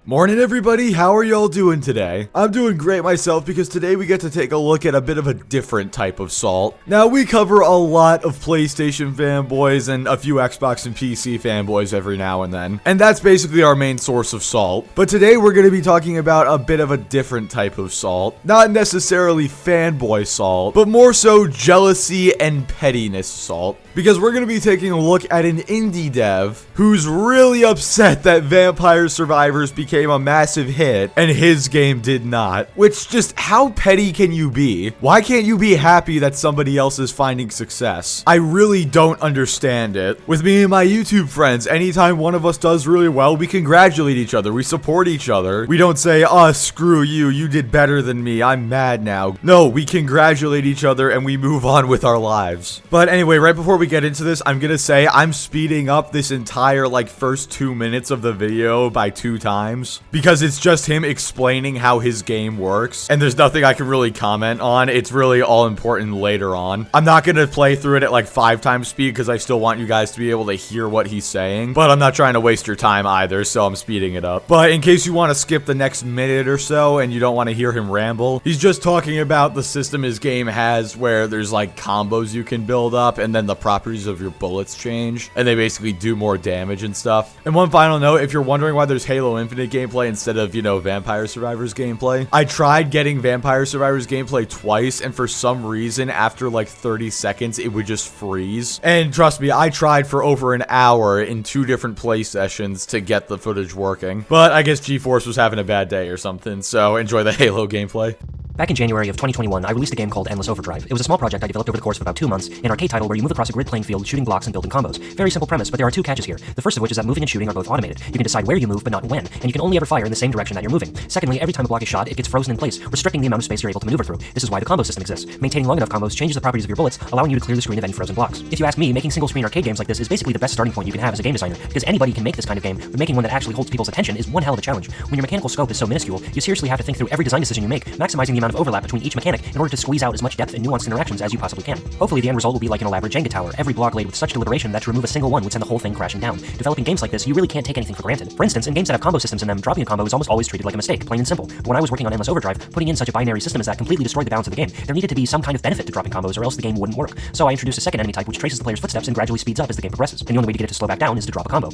Morning everybody, how are y'all doing today? I'm doing great myself because today we get to take a look at a bit of a different type of Salt. Now we cover a lot of PlayStation fanboys and a few Xbox and PC fanboys every now and then, and that's basically our main source of Salt. But today we're going to be talking about a bit of a different type of Salt. Not necessarily fanboy Salt, but more so jealousy and pettiness Salt. Because we're going to be taking a look at an indie dev who's really upset that Vampire Survivors became a massive hit and his game did not. Which, just how petty can you be? Why can't you be happy that somebody else is finding success? I really don't understand it. With me and my YouTube friends, anytime one of us does really well, we congratulate each other. We support each other. We don't say, oh, screw you. You did better than me. I'm mad now. No, we congratulate each other and we move on with our lives. But anyway, right before we get into this, I'm gonna say I'm speeding up this entire first 2 minutes of the video by 2 times because it's just him explaining how his game works and there's nothing I can really comment on. It's really all important later on. I'm not gonna play through it at 5 times speed because I still want you guys to be able to hear what he's saying, but I'm not trying to waste your time either, so I'm speeding it up. But in case you want to skip the next minute or so and you don't want to hear him ramble, he's just talking about the system his game has where there's combos you can build up and then the properties of your bullets change and they basically do more damage and stuff. And one final note, if you're wondering why there's Halo Infinite gameplay instead of, Vampire Survivors gameplay, I tried getting Vampire Survivors gameplay twice and for some reason after 30 seconds it would just freeze. And trust me, I tried for over an hour in 2 different play sessions to get the footage working, but I guess GeForce was having a bad day or something, so enjoy the Halo gameplay. Back in January of 2021, I released a game called Endless Overdrive. It was a small project I developed over the course of about 2 months, an arcade title where you move across a grid playing field, shooting blocks and building combos. Very simple premise, but there are 2 catches here. The first of which is that moving and shooting are both automated. You can decide where you move, but not when, and you can only ever fire in the same direction that you're moving. Secondly, every time a block is shot, it gets frozen in place, restricting the amount of space you're able to maneuver through. This is why the combo system exists. Maintaining long enough combos changes the properties of your bullets, allowing you to clear the screen of any frozen blocks. If you ask me, making single-screen arcade games like this is basically the best starting point you can have as a game designer, because anybody can make this kind of game, but making one that actually holds people's attention is one hell of a challenge. When your mechanical scope is so minuscule, you seriously have to think through every design decision you make, maximizing the amount of overlap between each mechanic in order to squeeze out as much depth and nuanced interactions as you possibly can. Hopefully the end result will be like an elaborate Jenga tower, every block laid with such deliberation that to remove a single one would send the whole thing crashing down. Developing games like this, you really can't take anything for granted. For instance, in games that have combo systems in them, dropping a combo is almost always treated like a mistake, plain and simple. But when I was working on Endless Overdrive, putting in such a binary system as that completely destroyed the balance of the game. There needed to be some kind of benefit to dropping combos or else the game wouldn't work. So I introduced a second enemy type which traces the player's footsteps and gradually speeds up as the game progresses. And the only way to get it to slow back down is to drop a combo.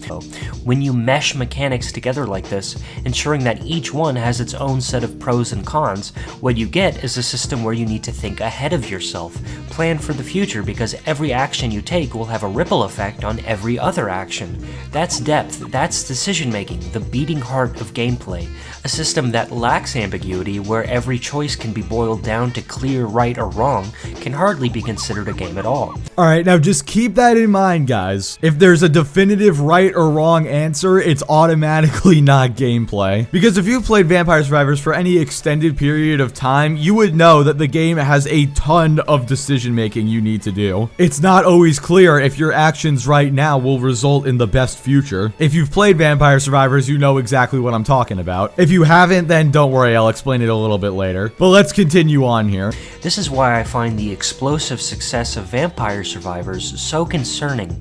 When you mesh mechanics together like this, ensuring that each one has its own set of pros and cons, what you get is a system where you need to think ahead of yourself, plan for the future, because every action you take will have a ripple effect on every other action. That's depth, that's decision making, the beating heart of gameplay. A system that lacks ambiguity, where every choice can be boiled down to clear right or wrong, can hardly be considered a game at all. Alright, now just keep that in mind, guys. If there's a definitive right or wrong answer, it's automatically not gameplay. Because if you've played Vampire Survivors for any extended period of time, you would know that the game has a ton of decision making you need to do. It's not always clear if your actions right now will result in the best future. If you've played Vampire Survivors, you know exactly what I'm talking about. If you haven't, then don't worry, I'll explain it a little bit later. But let's continue on here. This is why I find the explosive success of Vampire Survivors so concerning.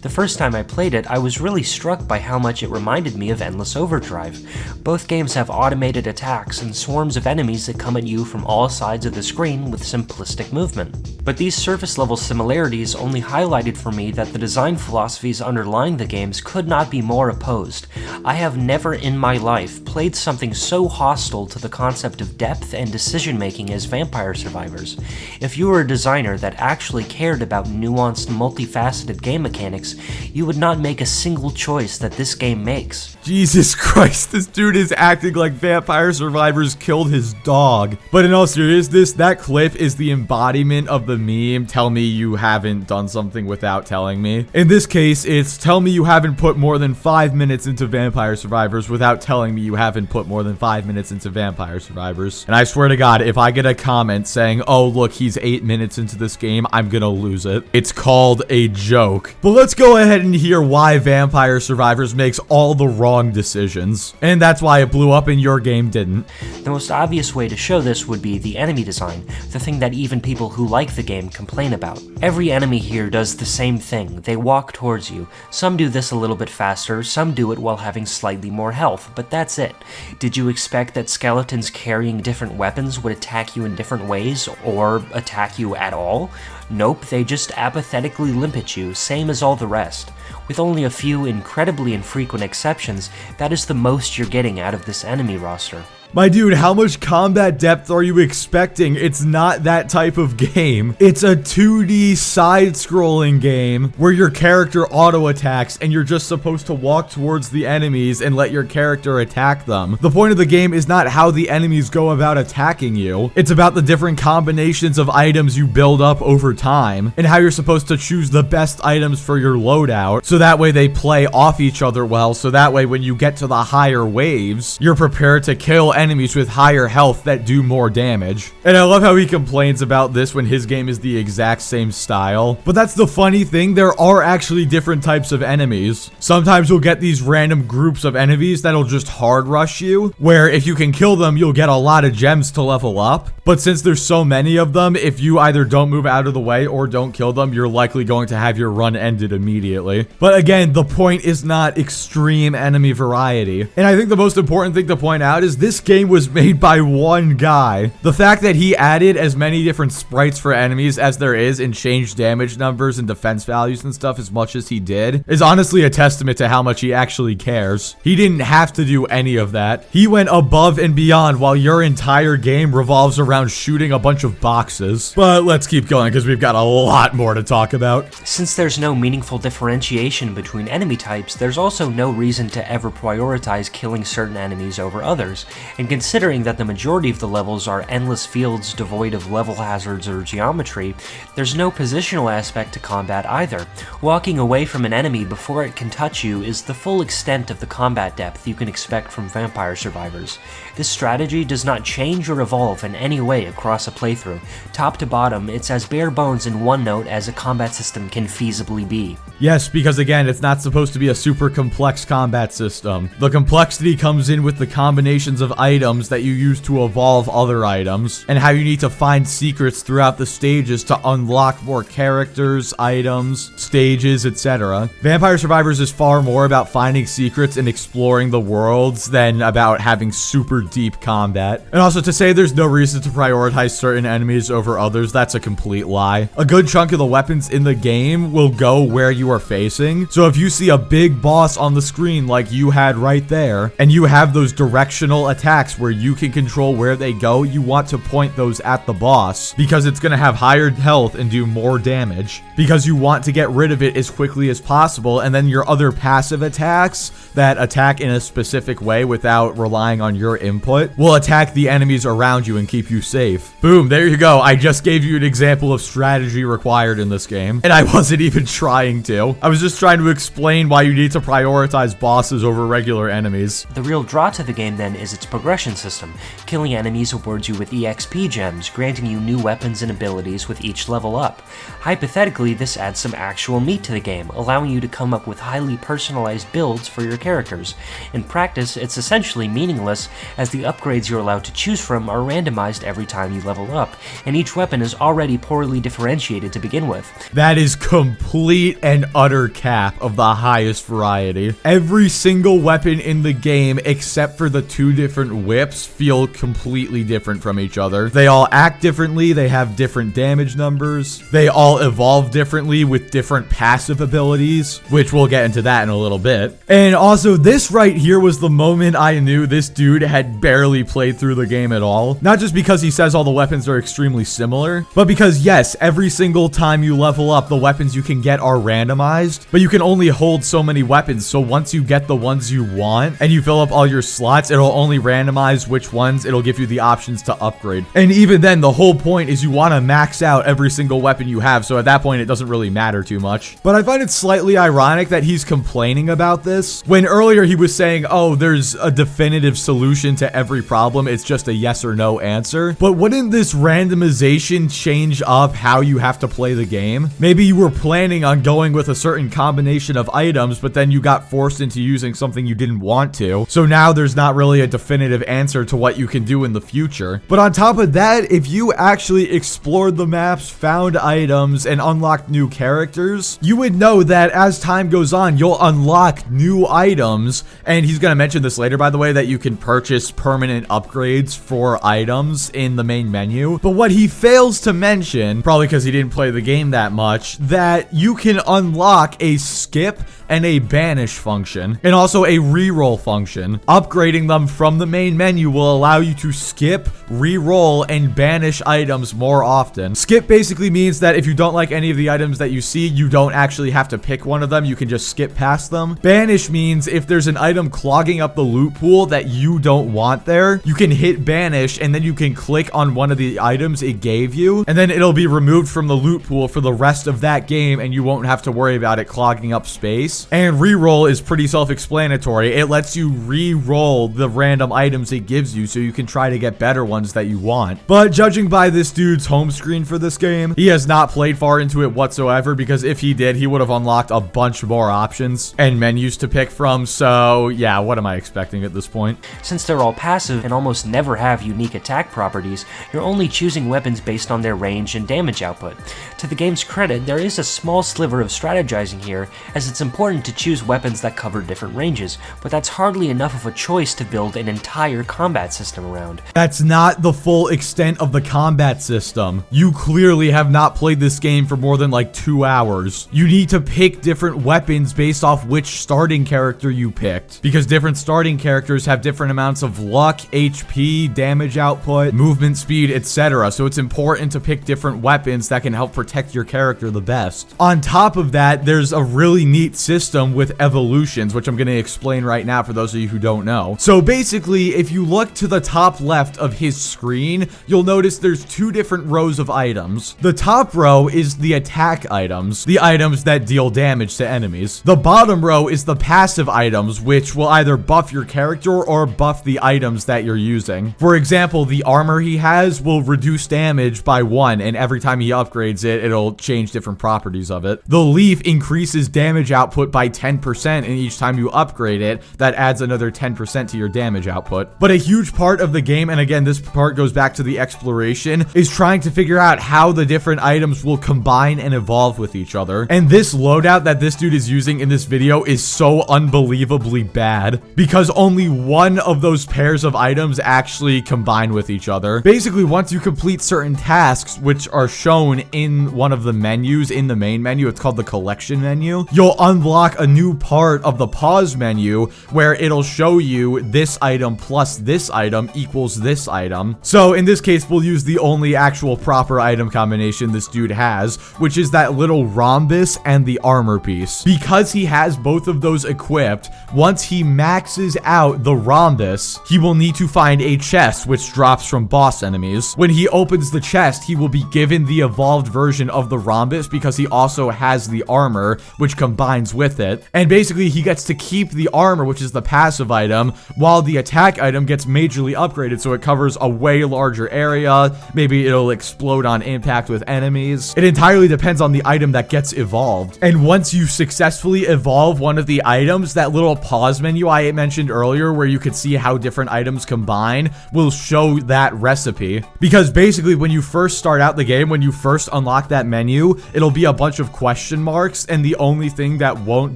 The first time I played it, I was really struck by how much it reminded me of Endless Overdrive. Both games have automated attacks and swarms of enemies that come at you from all sides of the screen with simplistic movement. But these surface-level similarities only highlighted for me that the design philosophies underlying the games could not be more opposed. I have never in my life played something so hostile to the concept of depth and decision-making as Vampire Survivors. If you were a designer that actually cared about nuanced, multifaceted game mechanics, you would not make a single choice that this game makes. Jesus Christ, this dude is acting like Vampire Survivors killed his dog. But in all seriousness, that clip is the embodiment of the meme, tell me you haven't done something without telling me. In this case, it's tell me you haven't put more than 5 minutes into Vampire Survivors without telling me you haven't put more than 5 minutes into Vampire Survivors. And I swear to God, if I get a comment saying, oh look, he's 8 minutes into this game, I'm gonna lose it. It's called a joke. But let's go ahead and hear why Vampire Survivors makes all the wrong decisions. And that's why it blew up and your game didn't. The most obvious way to show this would be the enemy design, the thing that even people who like the game complain about. Every enemy here does the same thing. They walk towards you. Some do this a little bit faster, some do it while having slightly more health, but that's it. Did you expect that skeletons carrying different weapons would attack you in different ways, or attack you at all? Nope, they just apathetically limp at you, same as all the rest. With only a few incredibly infrequent exceptions, that is the most you're getting out of this enemy roster. My dude, how much combat depth are you expecting? It's not that type of game. It's a 2D side-scrolling game where your character auto-attacks and you're just supposed to walk towards the enemies and let your character attack them. The point of the game is not how the enemies go about attacking you. It's about the different combinations of items you build up over time and how you're supposed to choose the best items for your loadout so that way they play off each other well, so that way when you get to the higher waves, you're prepared to kill enemies with higher health that do more damage. And I love how he complains about this when his game is the exact same style. But that's the funny thing, there are actually different types of enemies. Sometimes you'll get these random groups of enemies that'll just hard rush you, where if you can kill them, you'll get a lot of gems to level up. But since there's so many of them, if you either don't move out of the way or don't kill them, you're likely going to have your run ended immediately. But again, the point is not extreme enemy variety. And I think the most important thing to point out is this game was made by one guy. The fact that he added as many different sprites for enemies as there is and changed damage numbers and defense values and stuff as much as he did is honestly a testament to how much he actually cares. He didn't have to do any of that. He went above and beyond while your entire game revolves around shooting a bunch of boxes. But let's keep going because we've got a lot more to talk about. Since there's no meaningful differentiation between enemy types, there's also no reason to ever prioritize killing certain enemies over others. And considering that the majority of the levels are endless fields devoid of level hazards or geometry, there's no positional aspect to combat either. Walking away from an enemy before it can touch you is the full extent of the combat depth you can expect from Vampire Survivors. This strategy does not change or evolve in any way across a playthrough. Top to bottom, it's as bare bones in one note as a combat system can feasibly be. Yes, because again, it's not supposed to be a super complex combat system. The complexity comes in with the combinations of items that you use to evolve other items, and how you need to find secrets throughout the stages to unlock more characters, items, stages, etc. Vampire Survivors is far more about finding secrets and exploring the worlds than about having super deep combat. And also to say there's no reason to prioritize certain enemies over others, that's a complete lie. A good chunk of the weapons in the game will go where you are facing. So if you see a big boss on the screen like you had right there, and you have those directional attacks where you can control where they go, you want to point those at the boss because it's going to have higher health and do more damage because you want to get rid of it as quickly as possible. And then your other passive attacks that attack in a specific way without relying on your input will attack the enemies around you and keep you safe. Boom, there you go. I just gave you an example of strategy required in this game, and I wasn't even trying to. I was just trying to explain why you need to prioritize bosses over regular enemies. The real draw to the game then is its progression system. Killing enemies awards you with EXP gems, granting you new weapons and abilities with each level up. Hypothetically, this adds some actual meat to the game, allowing you to come up with highly personalized builds for your characters. In practice, it's essentially meaningless, as the upgrades you're allowed to choose from are randomized every time you level up, and each weapon is already poorly differentiated to begin with. That is complete and utter cap of the highest variety. Every single weapon in the game, except for the two different whips, feel completely different from each other. They all act differently, they have different damage numbers, they all evolve differently with different passive abilities, which we'll get into that in a little bit. And also, this right here was the moment I knew this dude had barely played through the game at all. Not just because he says all the weapons are extremely similar, but because yes, every single time you level up, the weapons you can get are randomized, but you can only hold so many weapons. So once you get the ones you want and you fill up all your slots, it'll only randomize which ones it'll give you the options to upgrade. And even then, the whole point is you want to max out every single weapon you have, so at that point it doesn't really matter too much. But I find it slightly ironic that he's complaining about this when earlier he was saying, oh, there's a definitive solution to every problem, it's just a yes or no answer. But wouldn't this randomization change up how you have to play the game? Maybe you were planning on going with a certain combination of items, but then you got forced into using something you didn't want to. So now there's not really a definitive definitive answer to what you can do in the future. But on top of that, if you actually explored the maps, found items, and unlocked new characters, you would know that as time goes on, you'll unlock new items. And he's going to mention this later, by the way, that you can purchase permanent upgrades for items in the main menu. But what he fails to mention, probably because he didn't play the game that much, that you can unlock a skip and a banish function, and also a reroll function. Upgrading them from the main menu will allow you to skip, reroll, and banish items more often. Skip basically means that if you don't like any of the items that you see, you don't actually have to pick one of them, you can just skip past them. Banish means if there's an item clogging up the loot pool that you don't want there, you can hit banish, and then you can click on one of the items it gave you, and then it'll be removed from the loot pool for the rest of that game, and you won't have to worry about it clogging up space. And reroll is pretty self-explanatory. It lets you re-roll the random items it gives you so you can try to get better ones that you want. But judging by this dude's home screen for this game, he has not played far into it whatsoever, because if he did, he would have unlocked a bunch more options and menus to pick from. So yeah, what am I expecting at this point? Since they're all passive and almost never have unique attack properties, you're only choosing weapons based on their range and damage output. To the game's credit, there is a small sliver of strategizing here, as it's important to choose weapons that cover different ranges, but that's hardly enough of a choice to build an entire combat system around. That's not the full extent of the combat system. You clearly have not played this game for more than like 2 hours. You need to pick different weapons based off which starting character you picked, because different starting characters have different amounts of luck, HP, damage output, movement speed, etc. So it's important to pick different weapons that can help protect your character the best. On top of that, there's a really neat system with evolutions, which I'm going to explain right now for those of you who don't know. So basically, if you look to the top left of his screen, you'll notice there's 2 different rows of items. The top row is the attack items, the items that deal damage to enemies. The bottom row is the passive items, which will either buff your character or buff the items that you're using. For example, the armor he has will reduce damage by 1, and every time he upgrades it, it'll change different properties of it. The leaf increases damage output by 10%, and each time you upgrade it, that adds another 10% to your damage output. But a huge part of the game, and again, this part goes back to the exploration, is trying to figure out how the different items will combine and evolve with each other. And this loadout that this dude is using in this video is so unbelievably bad, because only one of those pairs of items actually combine with each other. Basically, once you complete certain tasks, which are shown in one of the menus in the main menu, it's called the collection menu, you'll unlock a new part of the pause menu where it'll show you this item plus this item equals this item. So in this case, we'll use the only actual proper item combination this dude has, which is that little rhombus and the armor piece. Because he has both of those equipped, once he maxes out the rhombus, he will need to find a chest which drops from boss enemies. When he opens the chest, he will be given the evolved version of the rhombus because he also has the armor which combines with it. And basically he gets to keep the armor, which is the passive item, while the attack item gets majorly upgraded so it covers a way larger area. Maybe it'll explode on impact with enemies. It entirely depends on the item that gets evolved. And once you successfully evolve one of the items, that little pause menu I mentioned earlier where you could see how different items combine will show that recipe. Because basically when you first start out the game, when you first unlock that menu, it'll be a bunch of question marks, and the only thing that won't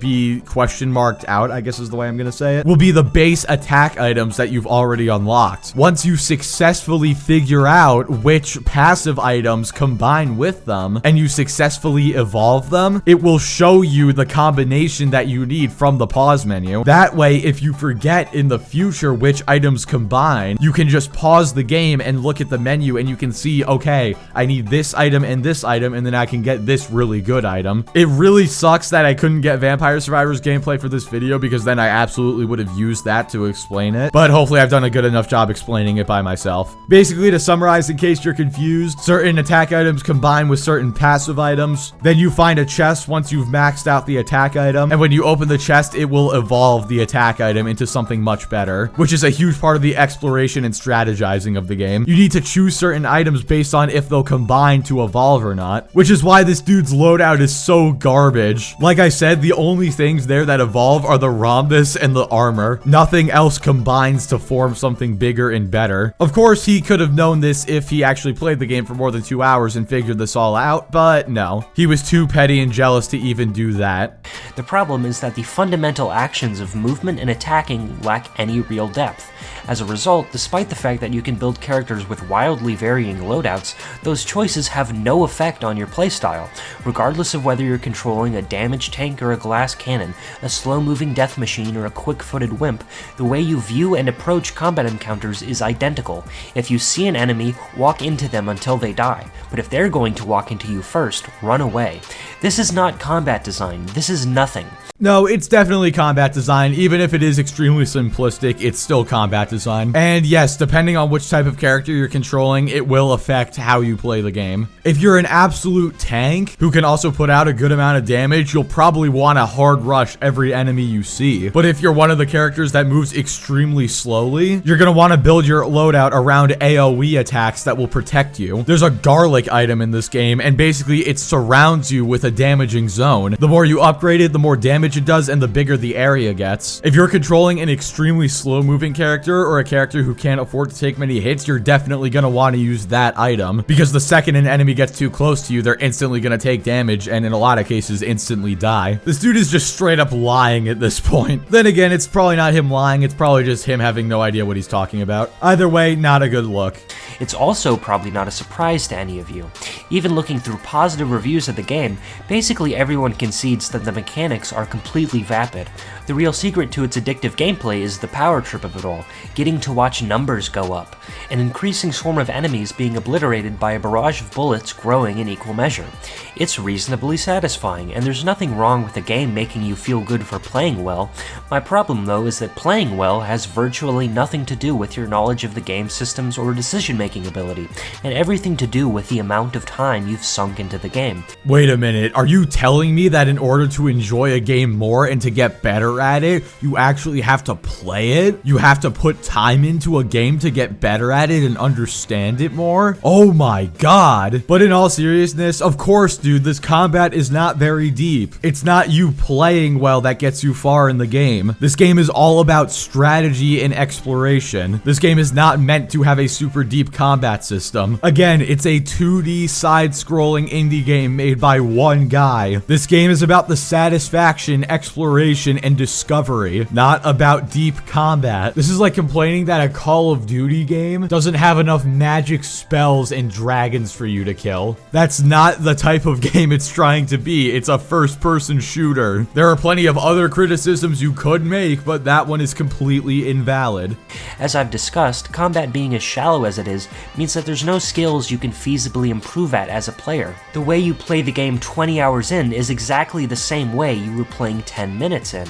be question marked out, I guess is the way I'm gonna say it, will be the base attack items that you've already unlocked. Once you successfully figure out which passive items combine with them, and you successfully evolve them, it will show you the combination that you need from the pause menu. That way, if you forget in the future which items combine, you can just pause the game and look at the menu and you can see, okay, I need this item, and then I can get this really good item. It really sucks that I couldn't get Vampire Survivors gameplay for this video, because then I absolutely would have used that to explain it. But hopefully I've done a good enough job explaining it by myself. Basically, to summarize in case you're confused, certain attack items combine with certain passive items. Then you find a chest once you've maxed out the attack item. And when you open the chest, it will evolve the attack item into something much better, which is a huge part of the exploration and strategizing of the game. You need to choose certain items based on if they'll combine to evolve or not, which is why this dude's loadout is so garbage. Like I said, the only things there that evolve are the rhombus and the armor. Nothing else combines bonds to form something bigger and better. Of course, he could have known this if he actually played the game for more than 2 hours and figured this all out, but no. He was too petty and jealous to even do that. The problem is that the fundamental actions of movement and attacking lack any real depth. As a result, despite the fact that you can build characters with wildly varying loadouts, those choices have no effect on your playstyle. Regardless of whether you're controlling a damaged tank or a glass cannon, a slow-moving death machine or a quick-footed wimp, the way you view and approach combat encounters is identical. If you see an enemy, walk into them until they die, but if they're going to walk into you first, run away. This is not combat design, this is nothing. No, it's definitely combat design. Even if it is extremely simplistic, it's still combat design. And yes, depending on which type of character you're controlling, it will affect how you play the game. If you're an absolute tank who can also put out a good amount of damage, you'll probably want to hard rush every enemy you see. But if you're one of the characters that moves extremely slowly, you're going to want to build your loadout around AoE attacks that will protect you. There's a garlic item in this game, and basically it surrounds you with a damaging zone. The more you upgrade it, the more damage it does and the bigger the area gets. If you're controlling an extremely slow moving character or a character who can't afford to take many hits, you're definitely going to want to use that item, because the second an enemy gets too close to you, they're instantly going to take damage and in a lot of cases instantly die. This dude is just straight up lying at this point. Then again, it's probably not him lying, it's probably just him having no idea what he's talking about. Either way, not a good look. It's also probably not a surprise to any of you. Even looking through positive reviews of the game, basically everyone concedes that the mechanics are completely vapid. The real secret to its addictive gameplay is the power trip of it all, getting to watch numbers go up, an increasing swarm of enemies being obliterated by a barrage of bullets growing in equal measure. It's reasonably satisfying, and there's nothing wrong with the game making you feel good for playing well. My problem though is that playing well has virtually nothing to do with your knowledge of the game systems or decision-making ability, and everything to do with the amount of time you've sunk into the game. Wait a minute, are you telling me that in order to enjoy a game more and to get better at it, you actually have to play it? You have to put time into a game to get better at it and understand it more? Oh my god. But in all seriousness, of course, dude, this combat is not very deep. It's not you playing well that gets you far in the game. This game is all about strategy and exploration. This game is not meant to have a super deep combat system. Again, it's a 2D side-scrolling indie game made by one guy. This game is about the satisfaction, exploration, and discovery, not about deep combat. This is like complaining that a Call of Duty game doesn't have enough magic spells and dragons for you to kill. That's not the type of game it's trying to be. It's a first-person shooter. There are plenty of other criticisms you could make, but that one is completely invalid. As I've discussed, combat being as shallow as it is means that there's no skills you can feasibly improve at as a player. The way you play the game 20 hours in is exactly the same way you were playing 10 minutes in.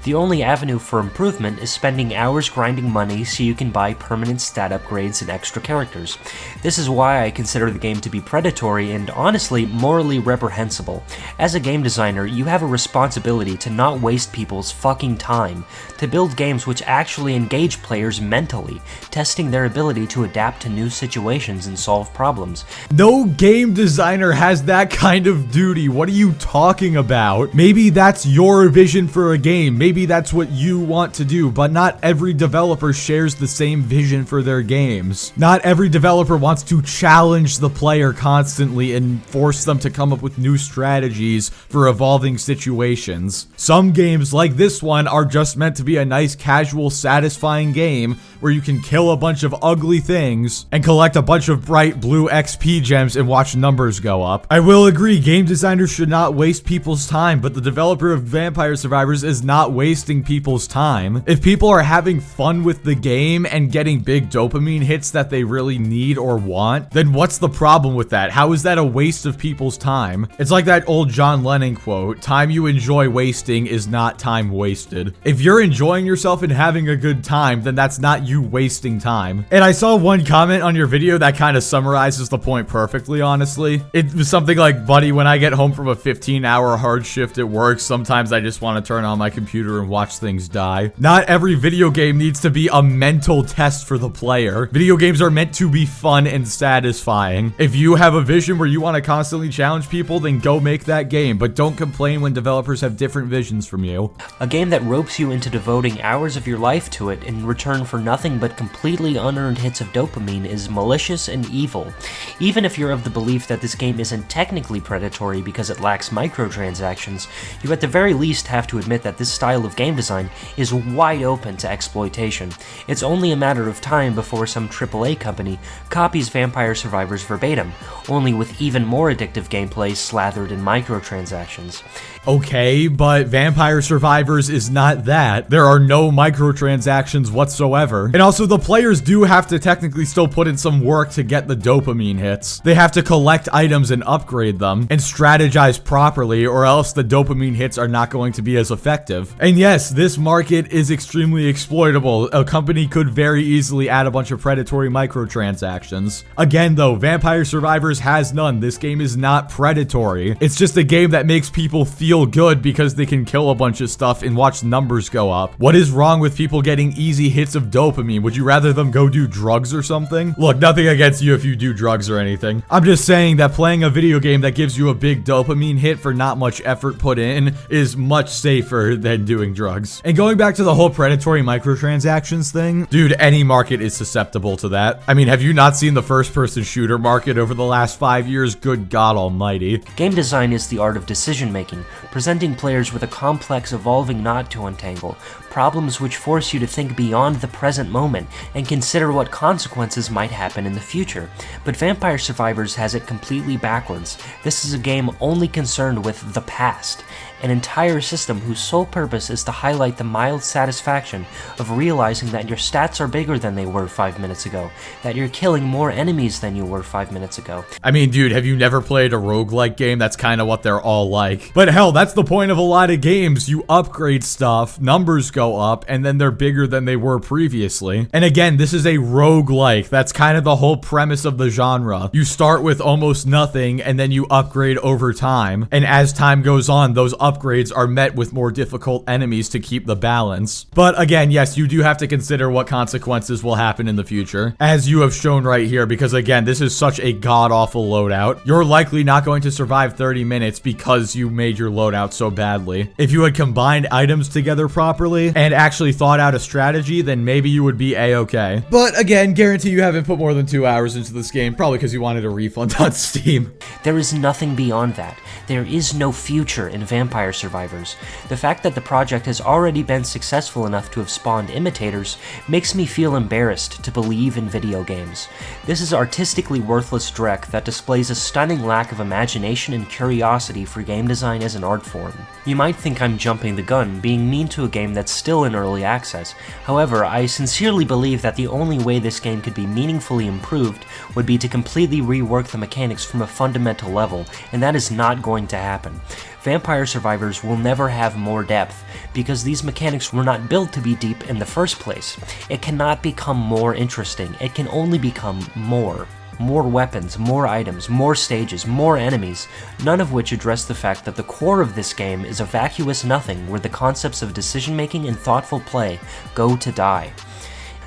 The only avenue for improvement is spending hours grinding money so you can buy permanent stat upgrades and extra characters. This is why I consider the game to be predatory and, honestly, morally reprehensible. As a game designer, you have a responsibility to not waste people's fucking time, to build games which actually engage players mentally, testing their ability to adapt to new situations and solve problems. No game designer has that kind of duty. What are you talking about? Maybe that's your vision for a game. Maybe that's what you want to do, but not every developer shares the same vision for their games. Not every developer wants to challenge the player constantly and force them to come up with new strategies for evolving situations. Some games, like this one, are just meant to be a nice, casual, satisfying game where you can kill a bunch of ugly things and collect a bunch of bright blue XP gems and watch numbers go up. I will agree, game designers should not waste people's time, but the developer of Vampire Survivors is not wasting people's time. If people are having fun with the game and getting big dopamine hits that they really need or want, then what's the problem with that? How is that a waste of people's time? It's like that old John Lennon quote, "Time you enjoy wasting is not time wasted." If you're enjoying yourself and having a good time, then that's not you wasting time. And I saw one comment on your video that kind of summarizes the point perfectly, honestly. It was something like, buddy, when I get home from a 15-hour hard shift at work, sometimes I just want to turn on my computer and watch things die. Not every video game needs to be a mental test for the player. Video games are meant to be fun and satisfying. If you have a vision where you want to constantly challenge people, then go make that game, but don't complain when developers have different visions from you. A game that ropes you into devoting hours of your life to it in return for nothing but completely unearned hits of dopamine is malicious and evil. Even if you're of the belief that this game isn't technically predatory because it lacks microtransactions, you at the very least have to admit that this style of game design is wide open to exploitation. It's only a matter of time before some AAA company copies Vampire Survivors verbatim, only with even more addictive gameplay slathered in microtransactions. Okay, but Vampire Survivors is not that. There are no microtransactions whatsoever. And also, the players do have to technically still put in some work to get the dopamine hits. They have to collect items and upgrade them, and strategize properly, or else the dopamine hits are not going to be as effective. And yes, this market is extremely exploitable. A company could very easily add a bunch of predatory microtransactions. Again though, Vampire Survivors has none. This game is not predatory. It's just a game that makes people feel good because they can kill a bunch of stuff and watch numbers go up. What is wrong with people getting easy hits of dopamine? Would you rather them go do drugs or something? Look, nothing against you if you do drugs or anything. I'm just saying that playing a video game that gives you a big dopamine hit for not much effort put in is much safer than doing drugs. And going back to the whole predatory microtransactions thing, dude, any market is susceptible to that. I mean, have you not seen the first-person shooter market over the last 5 years? Good God almighty. Game design is the art of decision-making, presenting players with a complex, evolving knot to untangle, problems which force you to think beyond the present moment and consider what consequences might happen in the future. But Vampire Survivors has it completely backwards. This is a game only concerned with the past, an entire system whose sole purpose is to highlight the mild satisfaction of realizing that your stats are bigger than they were 5 minutes ago, that you're killing more enemies than you were 5 minutes ago. I mean, dude, have you never played a roguelike game? That's kind of what they're all like. But hell, that's the point of a lot of games. You upgrade stuff, numbers go up, and then they're bigger than they were previously. And again, this is a roguelike. That's kind of the whole premise of the genre. You start with almost nothing, and then you upgrade over time. And as time goes on, those upgrades are met with more difficult enemies to keep the balance. But again, yes, you do have to consider what consequences will happen in the future, as you have shown right here, because again, this is such a god-awful loadout. You're likely not going to survive 30 minutes because you made your loadout so badly. If you had combined items together properly and actually thought out a strategy, then maybe you would be a-okay. But again, guarantee you haven't put more than 2 hours into this game, probably because you wanted a refund on Steam. There is nothing beyond that. There is no future in Vampire Survivors. The fact that the project has already been successful enough to have spawned imitators makes me feel embarrassed to believe in video games. This is artistically worthless dreck that displays a stunning lack of imagination and curiosity for game design as an art form. You might think I'm jumping the gun, being mean to a game that's still in early access. However, I sincerely believe that the only way this game could be meaningfully improved would be to completely rework the mechanics from a fundamental level, and that is not going to happen. Vampire Survivors will never have more depth, because these mechanics were not built to be deep in the first place. It cannot become more interesting, it can only become more. More weapons, more items, more stages, more enemies, none of which address the fact that the core of this game is a vacuous nothing where the concepts of decision-making and thoughtful play go to die.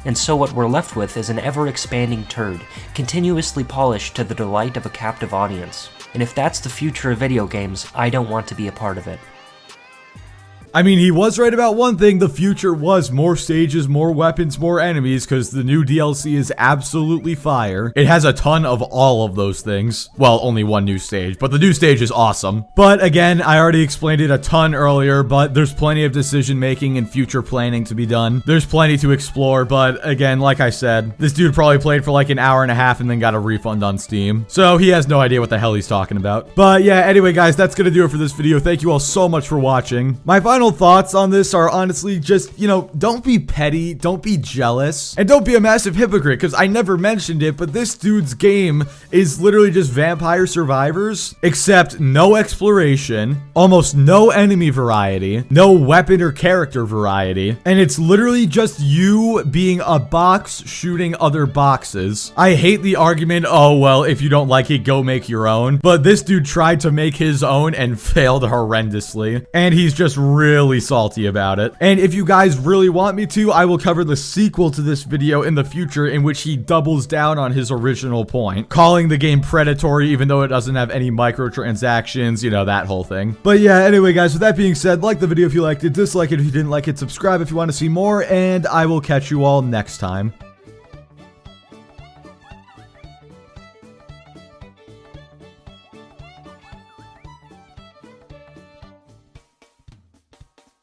And so what we're left with is an ever-expanding turd, continuously polished to the delight of a captive audience. And if that's the future of video games, I don't want to be a part of it. I mean, he was right about one thing. The future was more stages, more weapons, more enemies, because the new DLC is absolutely fire. It has a ton of all of those things. Well, only one new stage, but the new stage is awesome. But again, I already explained it a ton earlier, but there's plenty of decision-making and future planning to be done. There's plenty to explore, but again, like I said, this dude probably played for like an hour and a half and then got a refund on Steam. So he has no idea what the hell he's talking about. But yeah, anyway, guys, that's gonna do it for this video. Thank you all so much for watching. My final final thoughts on this are honestly just, you know, don't be petty, don't be jealous, and don't be a massive hypocrite, because I never mentioned it, but this dude's game is literally just Vampire Survivors, except no exploration, almost no enemy variety, no weapon or character variety, and it's literally just you being a box shooting other boxes. I hate the argument, oh, well, if you don't like it, go make your own, but this dude tried to make his own and failed horrendously, and he's just really salty about it. And if you guys really want me to, I will cover the sequel to this video in the future in which he doubles down on his original point, calling the game predatory even though it doesn't have any microtransactions, you know, that whole thing. But yeah, anyway guys, with that being said, like the video if you liked it, dislike it if you didn't like it, subscribe if you want to see more, and I will catch you all next time.